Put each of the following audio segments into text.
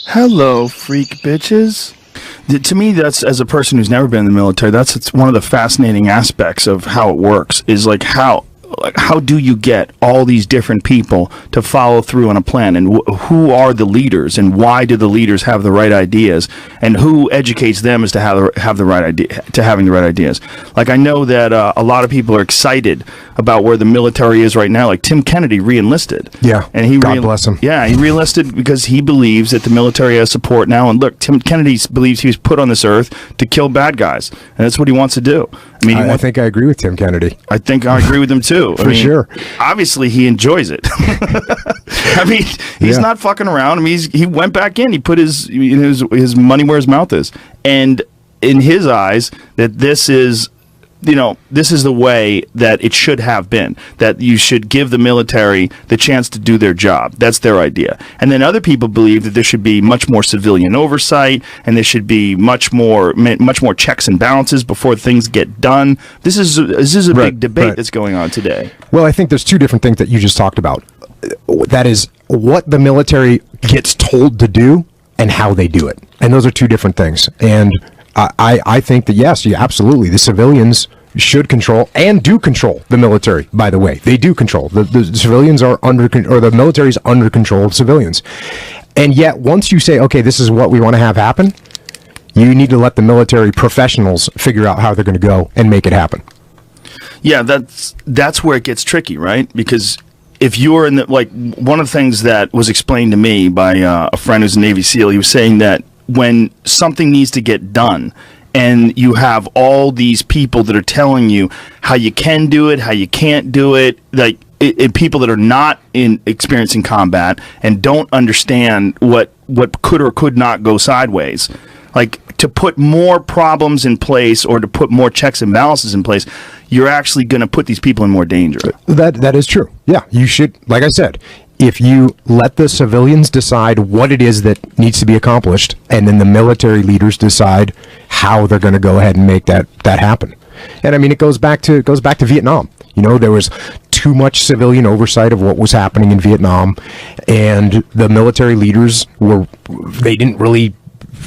Hello, freak bitches. To me, that's, as a person who's never been in the military, it's one of the fascinating aspects of how it works, is like how do you get all these different people to follow through on a plan, and who are the leaders, and why do the leaders have the right ideas, and who educates them as to have the right idea, to having the right ideas. Like, I know that a lot of people are excited about where the military is right now. Like, Tim Kennedy re-enlisted. Yeah, and God bless him. Yeah, he re-enlisted because he believes that the military has support now. And look, Tim Kennedy believes he was put on this earth to kill bad guys, and that's what he wants to do. I mean, I think I agree with Tim Kennedy. I think I agree with him too. For sure. Obviously, he enjoys it. I mean, he's not fucking around. I mean, he went back in. He put his money where his mouth is, and in his eyes, that this is the way that it should have been, that you should give the military the chance to do their job. That's their idea. And then other people believe that there should be much more civilian oversight, and there should be much more checks and balances before things get done. This is a big debate that's going on today. Well, I think there's two different things that you just talked about. That is what the military gets told to do and how they do it. And those are two different things. And I think that, yes, absolutely, the civilians should control and do control the military, by the way. They do control. The civilians are the military's under control of civilians. And yet, once you say, okay, this is what we want to have happen, you need to let the military professionals figure out how they're going to go and make it happen. Yeah, that's where it gets tricky, right? Because if you're in one of the things that was explained to me by a friend who's a Navy SEAL, he was saying that when something needs to get done and you have all these people that are telling you how you can do it, how you can't do it, people that are not experiencing combat and don't understand what could or could not go sideways, like to put more problems in place or to put more checks and balances in place, you're actually going to put these people in more danger. That is true. Yeah, you should, like I said, if you let the civilians decide what it is that needs to be accomplished, and then the military leaders decide how they're going to go ahead and make that happen. And I mean, it goes back to Vietnam. There was too much civilian oversight of what was happening in Vietnam, and the military leaders they didn't really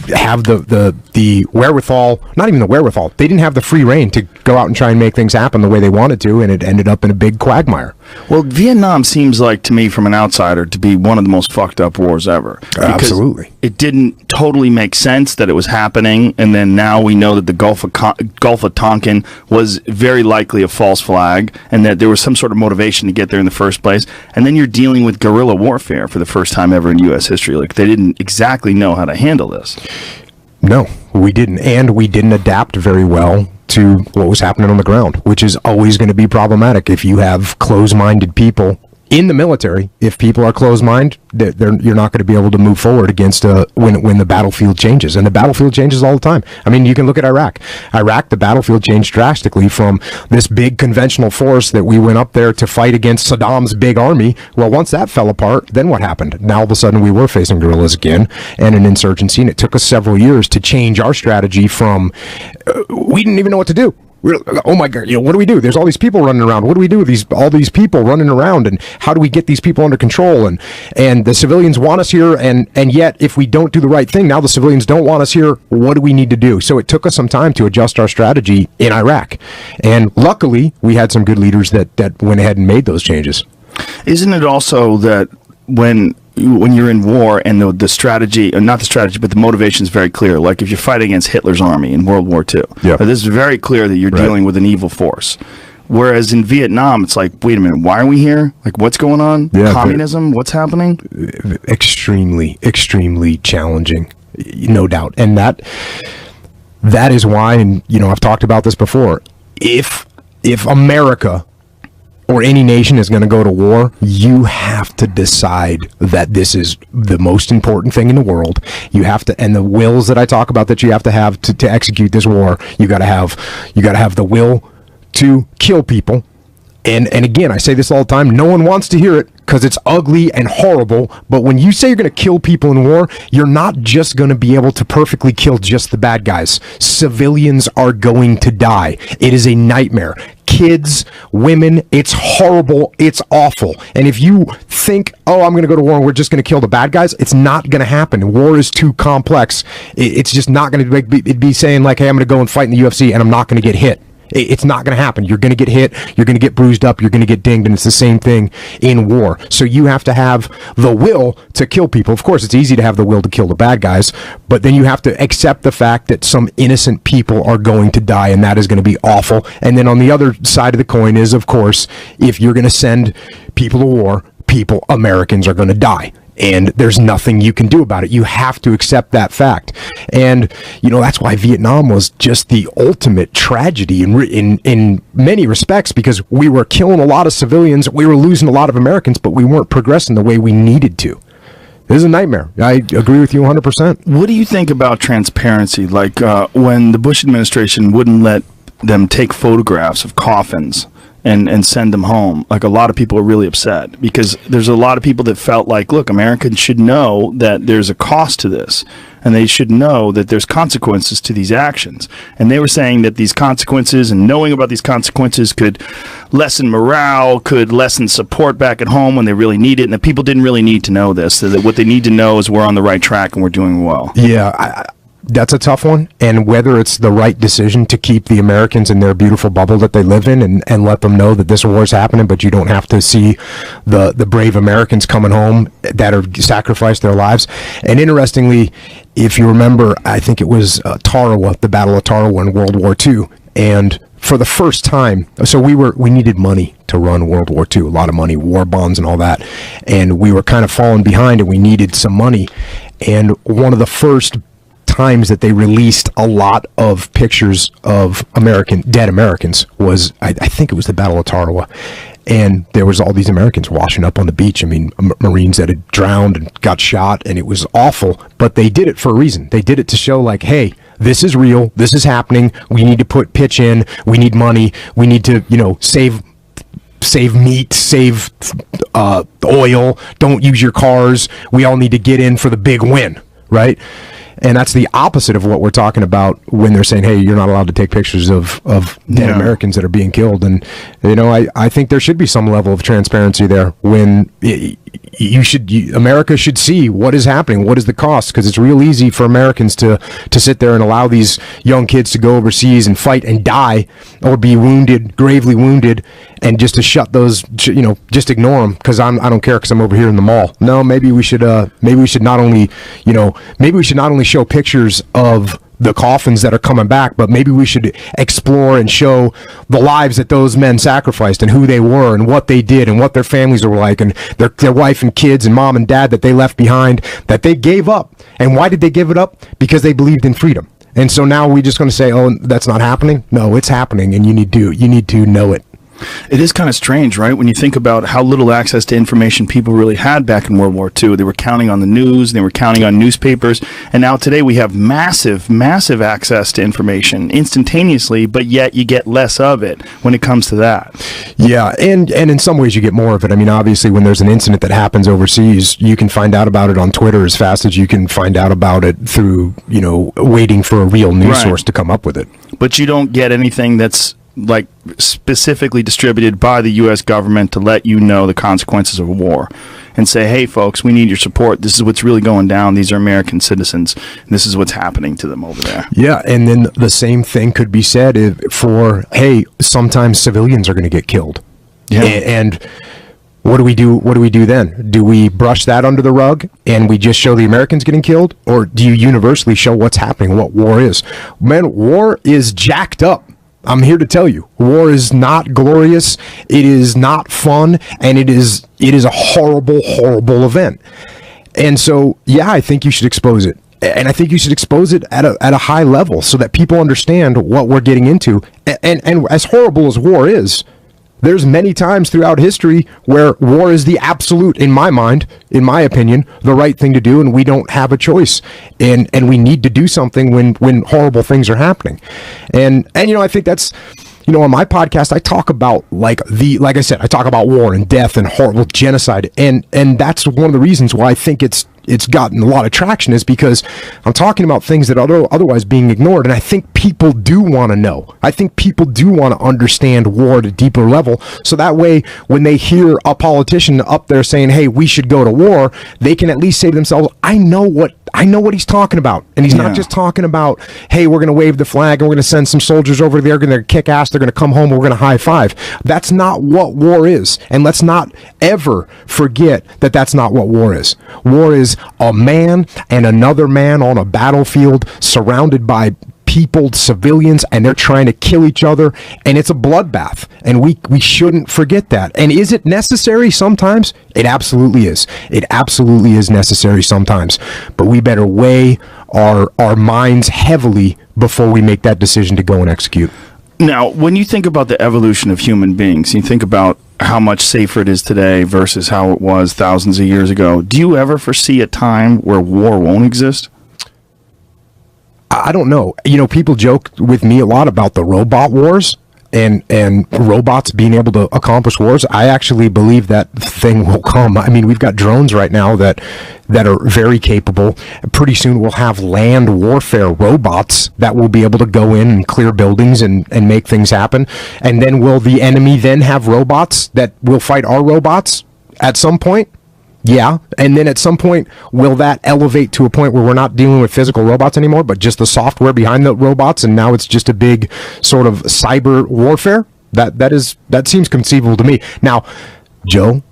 have the wherewithal, not even the wherewithal, they didn't have the free reign to go out and try and make things happen the way they wanted to, and it ended up in a big quagmire. Well, Vietnam seems like, to me, from an outsider, to be one of the most fucked up wars ever. Absolutely. It didn't totally make sense that it was happening, and then now we know that the Gulf of Tonkin was very likely a false flag, and that there was some sort of motivation to get there in the first place. And then you're dealing with guerrilla warfare for the first time ever in U.S. history. Like, they didn't exactly know how to handle this. No, we didn't. And we didn't adapt very well to what was happening on the ground, which is always going to be problematic if you have close-minded people in the military. If people are closed-minded, you're not going to be able to move forward against when the battlefield changes. And the battlefield changes all the time. I mean, you can look at Iraq. The battlefield changed drastically from this big conventional force that we went up there to fight against Saddam's big army. Well, once that fell apart, then what happened? Now, all of a sudden, we were facing guerrillas again and an insurgency, and it took us several years to change our strategy from we didn't even know what to do. Oh my God, what do we do? There's all these people running around. What do we do with all these people running around, and how do we get these people under control? And the civilians want us here, and yet if we don't do the right thing, now the civilians don't want us here. What do we need to do? So it took us some time to adjust our strategy in Iraq. And luckily, we had some good leaders that went ahead and made those changes. Isn't it also that when you're in war and the strategy, or not the strategy, but the motivation is very clear. Like if you fight against Hitler's army in World War II, this is very clear that you're dealing with an evil force. Whereas in Vietnam, it's like, wait a minute, why are we here? Like, what's going on? Communism? What's happening? Extremely, extremely challenging, no doubt. And that is why, and I've talked about this before, if America or any nation is going to go to war, you have to decide that this is the most important thing in the world. You have to, and the wills that I talk about that you have to execute this war, you got to have the will to kill people. And again, I say this all the time, no one wants to hear it because it's ugly and horrible, but when you say you're going to kill people in war, you're not just going to be able to perfectly kill just the bad guys. Civilians are going to die. It is a nightmare. kids, women. It's horrible. It's awful. And if you think, oh, I'm going to go to war and we're just going to kill the bad guys, it's not going to happen. War is too complex. It's just not going to be saying like, hey, I'm going to go and fight in the UFC and I'm not going to get hit. It's not going to happen. You're going to get hit. You're going to get bruised up. You're going to get dinged. And it's the same thing in war. So you have to have the will to kill people. Of course, it's easy to have the will to kill the bad guys, but then you have to accept the fact that some innocent people are going to die, and that is going to be awful. And then on the other side of the coin is, of course, if you're going to send people to war, Americans are going to die. And there's nothing you can do about it. You have to accept that fact. And, that's why Vietnam was just the ultimate tragedy in many respects, because we were killing a lot of civilians, we were losing a lot of Americans, but we weren't progressing the way we needed to. This is a nightmare. I agree with you 100%. What do you think about transparency? Like when the Bush administration wouldn't let them take photographs of coffins and send them home, like a lot of people are really upset because there's a lot of people that felt like, look, Americans should know that there's a cost to this and they should know that there's consequences to these actions. And they were saying that these consequences and knowing about these consequences could lessen morale, could lessen support back at home when they really need it. And that people didn't really need to know this. So that what they need to know is we're on the right track and we're doing well. Yeah, that's a tough one, and whether it's the right decision to keep the Americans in their beautiful bubble that they live in and let them know that this war is happening, but you don't have to see the brave Americans coming home that are sacrificed their lives. And interestingly, if you remember, I think it was Tarawa, the Battle of Tarawa in World War II, and for the first time, so we needed money to run World War II, a lot of money, war bonds and all that, and we were kind of falling behind and we needed some money. And one of the first times that they released a lot of pictures of dead Americans was, I think it was the Battle of Tarawa, and there was all these Americans washing up on the beach. I mean, Marines that had drowned and got shot, and it was awful, but they did it for a reason. They did it to show like, hey, this is real, this is happening, we need to put pitch in, we need money, we need to, save meat, save oil, don't use your cars, we all need to get in for the big win, right? And that's the opposite of what we're talking about when they're saying, hey, you're not allowed to take pictures of dead Americans that are being killed. And, I think there should be some level of transparency there when America should see what is happening, what is the cost, because it's real easy for Americans to sit there and allow these young kids to go overseas and fight and die or be wounded, gravely wounded, and just to shut those, just ignore them because I don't care because I'm over here in the mall. No, maybe we should not only show pictures of the coffins that are coming back, but maybe we should explore and show the lives that those men sacrificed and who they were and what they did and what their families were like and their wife and kids and mom and dad that they left behind, that they gave up. And why did they give it up? Because they believed in freedom. And so now we're just going to say, oh, that's not happening? No, it's happening, and you need to know it. It is kind of strange, right? When you think about how little access to information people really had back in World War II. They were counting on the news, they were counting on newspapers, and now today we have massive, massive access to information instantaneously, but yet you get less of it when it comes to that. Yeah, and in some ways you get more of it. I mean, obviously when there's an incident that happens overseas, you can find out about it on Twitter as fast as you can find out about it through, waiting for a real news source to come up with it. But you don't get anything that's like specifically distributed by the U.S. government to let you know the consequences of war and say, hey, folks, we need your support. This is what's really going down. These are American citizens. And this is what's happening to them over there. Yeah, and then the same thing could be said for, hey, sometimes civilians are going to get killed. Yeah. And what do we do? What do we do then? Do we brush that under the rug and we just show the Americans getting killed? Or do you universally show what's happening, what war is? Man, war is jacked up. I'm here to tell you, war is not glorious, it is not fun, and it is a horrible, horrible event. And so, yeah, I think you should expose it. And I think you should expose it at a high level so that people understand what we're getting into. And as horrible as war is, there's many times throughout history where war is the absolute, in my mind, in my opinion, the right thing to do, and we don't have a choice. And we need to do something when horrible things are happening. And I think that's, on my podcast, I talk about like I said, I talk about war and death and horrible genocide. And that's one of the reasons why I think it's it's gotten a lot of traction is because I'm talking about things that are otherwise being ignored, and I think people do want to know. I think people do want to understand war at a deeper level, so that way when they hear a politician up there saying, hey, we should go to war, they can at least say to themselves, I know what he's talking about. And he's not just talking about, hey, we're going to wave the flag and we're going to send some soldiers over there, they're going to kick ass, they're going to come home, and we're going to high five. That's not what war is. And let's not ever forget that that's not what war is. War is a man and another man on a battlefield surrounded by people, civilians, and they're trying to kill each other, and it's a bloodbath, and we shouldn't forget that. And is it necessary sometimes? It absolutely is. It absolutely is necessary sometimes, but we better weigh our minds heavily before we make that decision to go and execute. Now, when you think about the evolution of human beings, you think about how much safer it is today versus how it was thousands of years ago. Do you ever foresee a time where war won't exist? I don't know. You know, people joke with me a lot about the robot wars and robots being able to accomplish wars. I actually believe that thing will come. I mean, we've got drones right now that are very capable. Pretty soon we'll have land warfare robots that will be able to go in and clear buildings and make things happen. And then will the enemy then have robots that will fight our robots at some point? Yeah, and then at some point, will that elevate to a point where we're not dealing with physical robots anymore, but just the software behind the robots, and now it's just a big sort of cyber warfare? That seems conceivable to me. Now, Joe,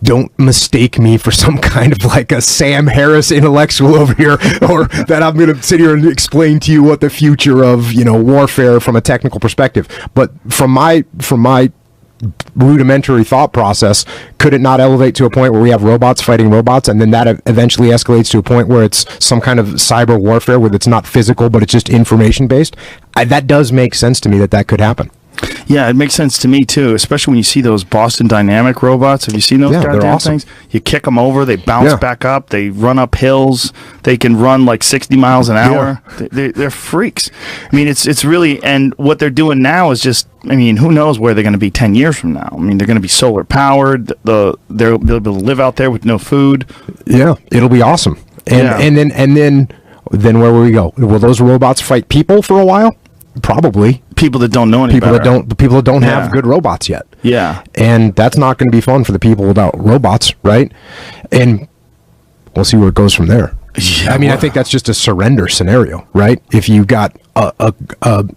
don't mistake me for some kind of like a Sam Harris intellectual over here, or that I'm going to sit here and explain to you what the future of, warfare from a technical perspective. But from my rudimentary thought process, could it not elevate to a point where we have robots fighting robots, and then that eventually escalates to a point where it's some kind of cyber warfare where it's not physical but it's just information based? That does make sense to me that could happen. Yeah, it makes sense to me too, especially when you see those Boston Dynamic robots. Have you seen those goddamn awesome things? You kick them over, they bounce back up, they run up hills, they can run like 60 miles an hour. Yeah. They're freaks. I mean, it's really, and what they're doing now is just, I mean, who knows where they're going to be 10 years from now. I mean, they're going to be solar powered, they'll be able to live out there with no food. Yeah, it'll be awesome. And then where will we go? Will those robots fight people for a while? Probably. People that don't know any better. People that don't have good robots yet. Yeah. And that's not going to be fun for the people without robots, right? And we'll see where it goes from there. Yeah, I mean, I think that's just a surrender scenario, right? If you got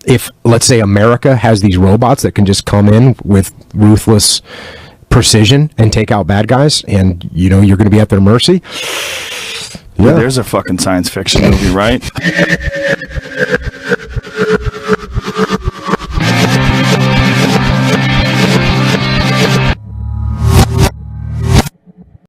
if let's say America has these robots that can just come in with ruthless precision and take out bad guys, and you're going to be at their mercy. Yeah, there's a fucking science fiction movie, right?